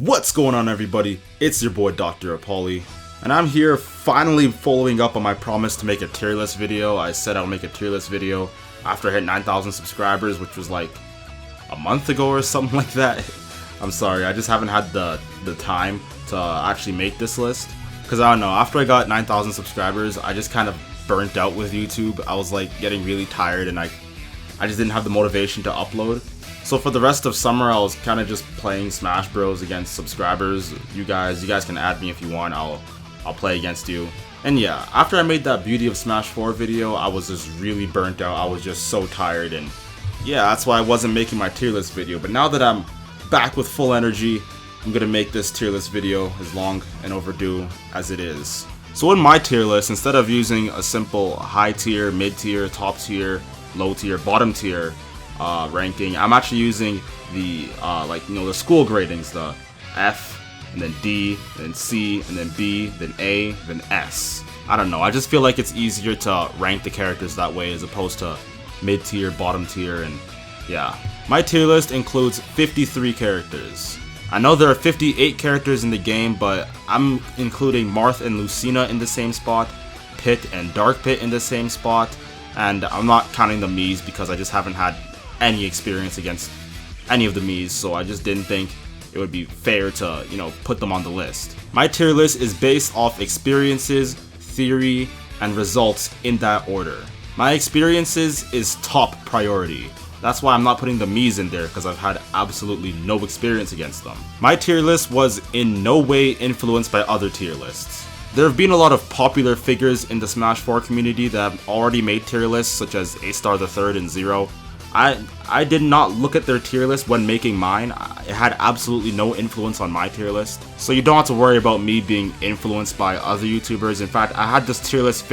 What's going on, everybody? It's your boy Dr. Apolly, and I'm here finally following up on my promise to make a tier list video. I said I'll make a tier list video after I hit 9,000 subscribers, which was like a month ago or something like that. I'm sorry, I just haven't had the time to actually make this list. Because I don't know, after I got 9,000 subscribers, I just kind of burnt out with YouTube. I was like getting really tired and I just didn't have the motivation to upload. So for the rest of summer, I was kind of just playing Smash Bros against subscribers. You guys can add me if you want. I'll play against you. And yeah, after I made that Beauty of Smash 4 video, I was just really burnt out. I was just so tired, and yeah, that's why I wasn't making my tier list video. But now that I'm back with full energy, I'm gonna make this tier list video as long and overdue as it is. So in my tier list, instead of using a simple high tier, mid tier, top tier, low tier, bottom tier ranking, I'm actually using the the school gradings, the F, and then D, then C, and then B, then A, then S. I don't know, I just feel like it's easier to rank the characters that way as opposed to mid tier, bottom tier, and yeah. My tier list includes 53 characters. I know there are 58 characters in the game, but I'm including Marth and Lucina in the same spot, Pit and Dark Pit in the same spot, and I'm not counting the Miis because I just haven't had any experience against any of the Miis, so I just didn't think it would be fair to, put them on the list. My tier list is based off experiences, theory, and results in that order. My experiences is top priority. That's why I'm not putting the Miis in there, because I've had absolutely no experience against them. My tier list was in no way influenced by other tier lists. There have been a lot of popular figures in the Smash 4 community that have already made tier lists, such as A-Star the Third and Zero. I did not look at their tier list when making mine. It had absolutely no influence on my tier list. So you don't have to worry about me being influenced by other YouTubers. In fact, I had this tier list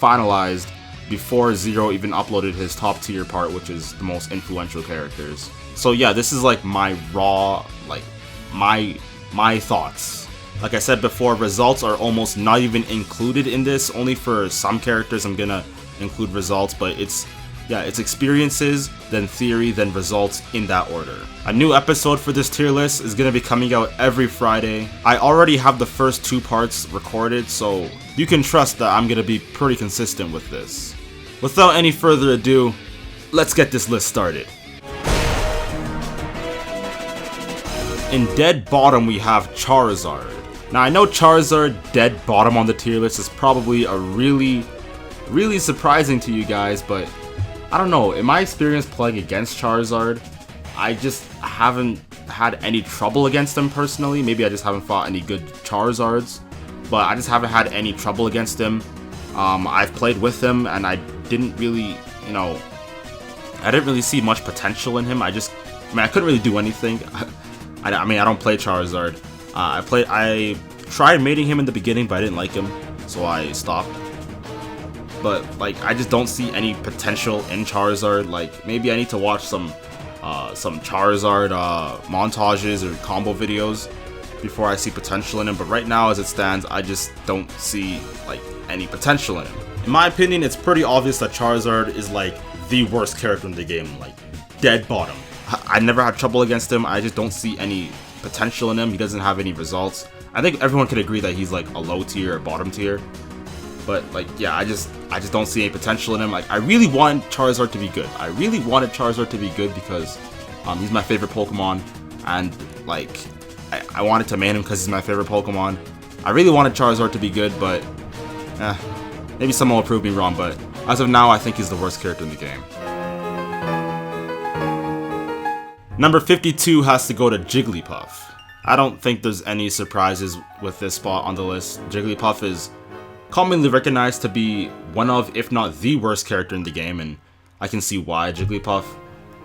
finalized before Zero even uploaded his top tier part, which is the most influential characters. So yeah, this is like my raw, my thoughts. Like I said before, results are almost not even included in this. Only for some characters I'm gonna include results, but it's experiences, then theory, then results in that order. A new episode for this tier list is gonna be coming out every Friday. I already have the first two parts recorded, so you can trust that I'm gonna be pretty consistent with this. Without any further ado, let's get this list started. In dead bottom, we have Charizard. Now I know Charizard dead bottom on the tier list is probably a really surprising to you guys, but I don't know, in my experience playing against Charizard, I just haven't had any trouble against him personally. Maybe I just haven't fought any good Charizards, but I just haven't had any trouble against him. I've played with him and I didn't really see much potential in him. I couldn't really do anything. I don't play Charizard. I tried mating him in the beginning, but I didn't like him, so I stopped. But I just don't see any potential in Charizard. Maybe I need to watch some Charizard montages or combo videos before I see potential in him. But right now, as it stands, I just don't see any potential in him. In my opinion, it's pretty obvious that Charizard is the worst character in the game, dead bottom. I never had trouble against him. I just don't see any potential in him. He doesn't have any results. I think everyone could agree that he's a low tier or bottom tier. But yeah, I just don't see any potential in him. I really want Charizard to be good. I really wanted Charizard to be good because he's my favorite Pokemon, and I wanted to main him because he's my favorite Pokemon. I really wanted Charizard to be good, but maybe someone will prove me wrong. But as of now, I think he's the worst character in the game. Number 52 has to go to Jigglypuff. I don't think there's any surprises with this spot on the list. Jigglypuff is commonly recognized to be one of, if not the worst character in the game, and I can see why. Jigglypuff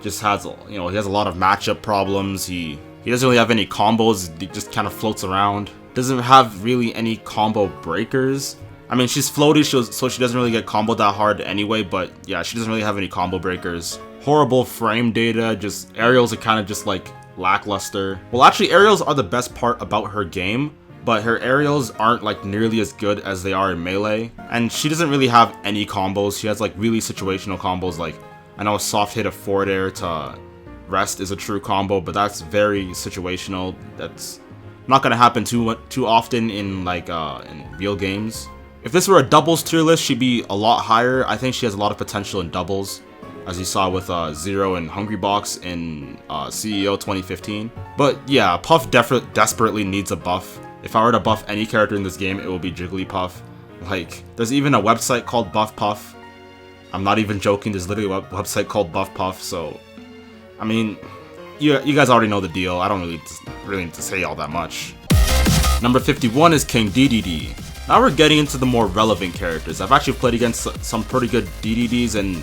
just has, he has a lot of matchup problems. He doesn't really have any combos. He just kind of floats around. Doesn't have really any combo breakers. I mean, she's floaty, so she doesn't really get comboed that hard anyway, but yeah, she doesn't really have any combo breakers. Horrible frame data, just aerials are kind of just lackluster. Well, actually, aerials are the best part about her game, but her aerials aren't nearly as good as they are in Melee, and she doesn't really have any combos. She has really situational combos, I know a soft hit of forward air to rest is a true combo, but that's very situational. That's not gonna happen too often in like in real games. If this were a doubles tier list, she'd be a lot higher. I think she has a lot of potential in doubles, as you saw with Zero and Hungrybox in CEO 2015. But yeah, Puff desperately needs a buff. If I were to buff any character in this game, it will be Jigglypuff. Like, there's even a website called Buff Puff. I'm not even joking, there's literally a website called Buff Puff, so... I mean, you guys already know the deal. I don't really need to say all that much. Number 51 is King DDD. Now we're getting into the more relevant characters. I've actually played against some pretty good DDDs, and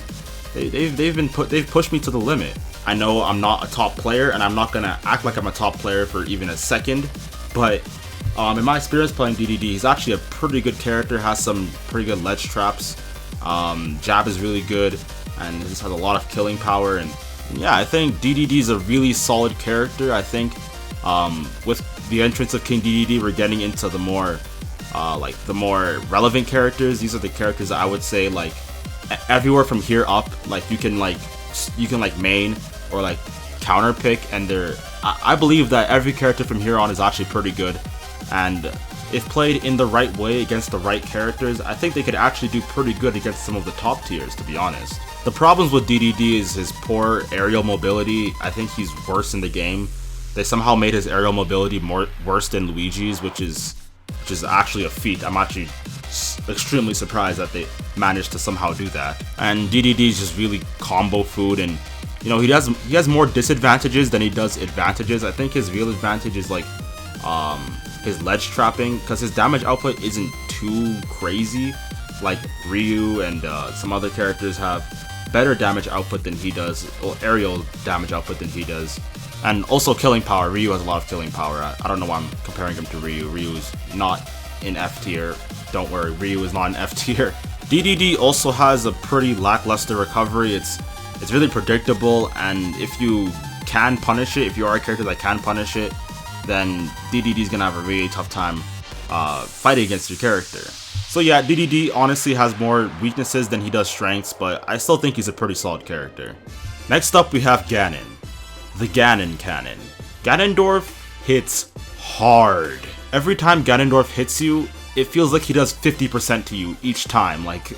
they've pushed me to the limit. I know I'm not a top player, and I'm not gonna act like I'm a top player for even a second, but in my experience playing DDD, he's actually a pretty good character, has some pretty good ledge traps. Jab is really good, and he just has a lot of killing power, and yeah, I think DDD is a really solid character. I think with the entrance of King DDD, we're getting into the more the more relevant characters. These are the characters that I would say like everywhere from here up, like you can main or like counter pick, and I believe that every character from here on is actually pretty good, and if played in the right way against the right characters, I think they could actually do pretty good against some of the top tiers, to be honest. The problems with DDD is his poor aerial mobility. I think he's worse in the game. They somehow made his aerial mobility worse than Luigi's, which is actually a feat. I'm actually extremely surprised that they managed to somehow do that. And DDD is just really combo food, and you know, he has more disadvantages than he does advantages. I think his real advantage is like his ledge trapping, because his damage output isn't too crazy. Like Ryu and some other characters have better damage output than he does, or aerial damage output than he does. And also killing power. Ryu has a lot of killing power. I don't know why I'm comparing him to Ryu. Ryu is not in F tier. Don't worry, Ryu is not in F tier. DDD also has a pretty lackluster recovery. It's really predictable, and if you can punish it, if you are a character that can punish it, then DDD is gonna have a really tough time fighting against your character. So yeah, DDD honestly has more weaknesses than he does strengths, but I still think he's a pretty solid character. Next up we have Ganon. The Ganon Cannon. Ganondorf hits hard. Every time Ganondorf hits you, it feels like he does 50% to you each time. Like,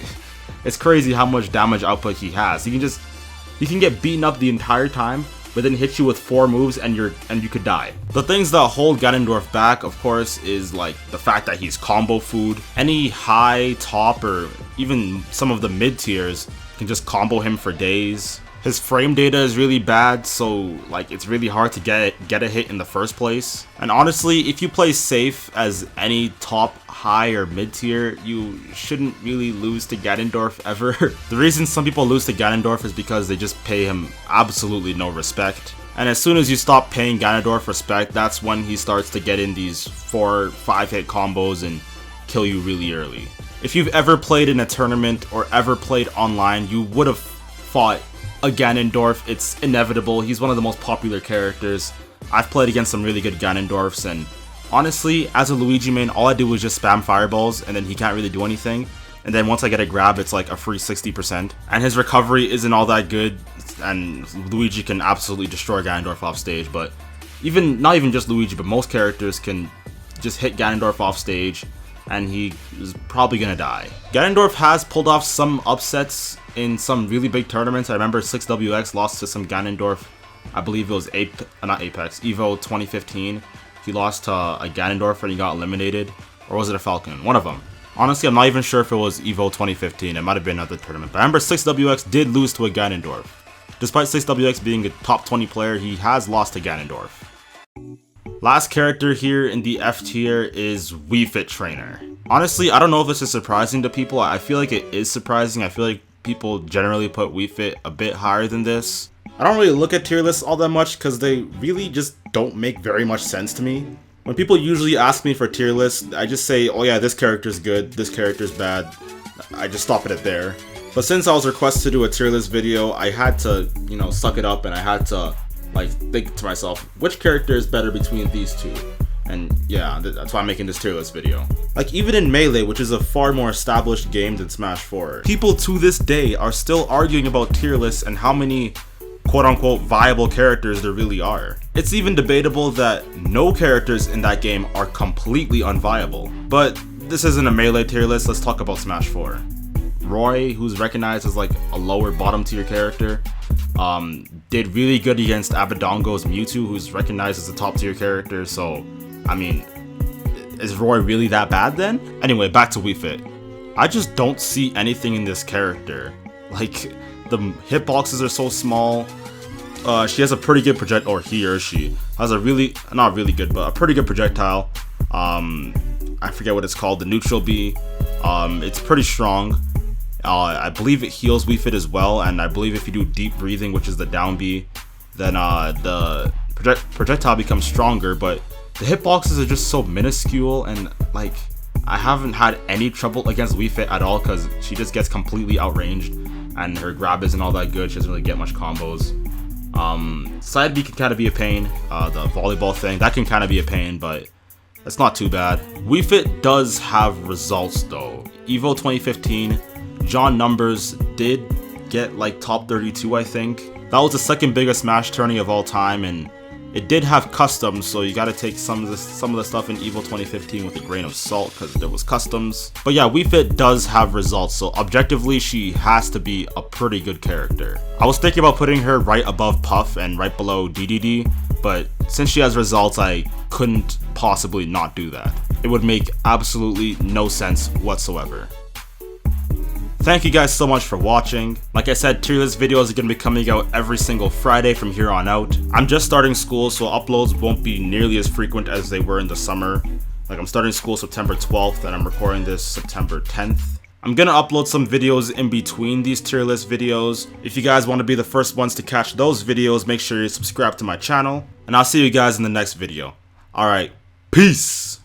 it's crazy how much damage output he has. He can get beaten up the entire time, but then hit you with 4 moves and you could die. The things that hold Ganondorf back, of course, is like the fact that he's combo food. Any high, top, or even some of the mid tiers can just combo him for days. His frame data is really bad, so like it's really hard to get a hit in the first place. And honestly, if you play safe as any top, high, or mid tier, you shouldn't really lose to Ganondorf ever. The reason some people lose to Ganondorf is because they just pay him absolutely no respect. And as soon as you stop paying Ganondorf respect, that's when he starts to get in these 4-5 hit combos and kill you really early. If you've ever played in a tournament or ever played online, you would have fought a Ganondorf. It's inevitable. He's one of the most popular characters. I've played against some really good Ganondorfs, and honestly, as a Luigi main, all I do is just spam fireballs, and then he can't really do anything. And then once I get a grab, it's like a free 60%. And his recovery isn't all that good, and Luigi can absolutely destroy Ganondorf off stage. But not even just Luigi, but most characters can just hit Ganondorf off stage, and he is probably gonna die. Ganondorf has pulled off some upsets in some really big tournaments. I remember 6WX lost to some Ganondorf. I believe it was Evo 2015. He lost to a Ganondorf and he got eliminated. Or was it a Falcon? One of them. Honestly, I'm not even sure if it was Evo 2015. It might have been another tournament. But I remember 6WX did lose to a Ganondorf. Despite 6WX being a top 20 player, he has lost to Ganondorf. Last character here in the F tier is Wii Fit Trainer. Honestly, I don't know if this is surprising to people. I feel like it is surprising. I feel like people generally put Wii Fit a bit higher than this. I don't really look at tier lists all that much because they really just don't make very much sense to me. When people usually ask me for tier lists, I just say, oh yeah, this character's good, this character's bad. I just stop it at there. But since I was requested to do a tier list video, I had to, you know, suck it up, and I had to like think to myself, which character is better between these two? And yeah, that's why I'm making this tier list video. Like, even in Melee, which is a far more established game than Smash 4, people to this day are still arguing about tier lists and how many quote-unquote viable characters there really are. It's even debatable that no characters in that game are completely unviable. But this isn't a Melee tier list, let's talk about Smash 4. Roy, who's recognized as like a lower bottom tier character, did really good against Abadongo's Mewtwo, who's recognized as a top tier character, so, I mean, is Roy really that bad then? Anyway, back to Wii Fit. I just don't see anything in this character. Like, the hitboxes are so small. She has a pretty good or he or she has a really, not really good, but a pretty good projectile. I forget what it's called, the neutral B. It's pretty strong. I believe it heals Wii Fit as well, and I believe if you do deep breathing, which is the down B, then the projectile becomes stronger, but the hitboxes are just so minuscule, and like, I haven't had any trouble against Wii Fit at all, because she just gets completely outranged, and her grab isn't all that good, she doesn't really get much combos. Side B can kind of be a pain, the volleyball thing, that can kind of be a pain, but it's not too bad. Wii Fit does have results though. Evo 2015, John Numbers did get like top 32, I think. That was the second biggest Smash tourney of all time, and it did have customs, so you gotta take some of the stuff in Evo 2015 with a grain of salt, because there was customs. But yeah, Wii Fit does have results, so objectively she has to be a pretty good character. I was thinking about putting her right above Puff and right below DDD, but since she has results, I couldn't possibly not do that. It would make absolutely no sense whatsoever. Thank you guys so much for watching. Like I said, tier list videos are going to be coming out every single Friday from here on out. I'm just starting school, so uploads won't be nearly as frequent as they were in the summer. Like, I'm starting school September 12th, and I'm recording this September 10th. I'm gonna upload some videos in between these tier list videos. If you guys want to be the first ones to catch those videos, make sure you subscribe to my channel, and I'll see you guys in the next video. Alright, peace!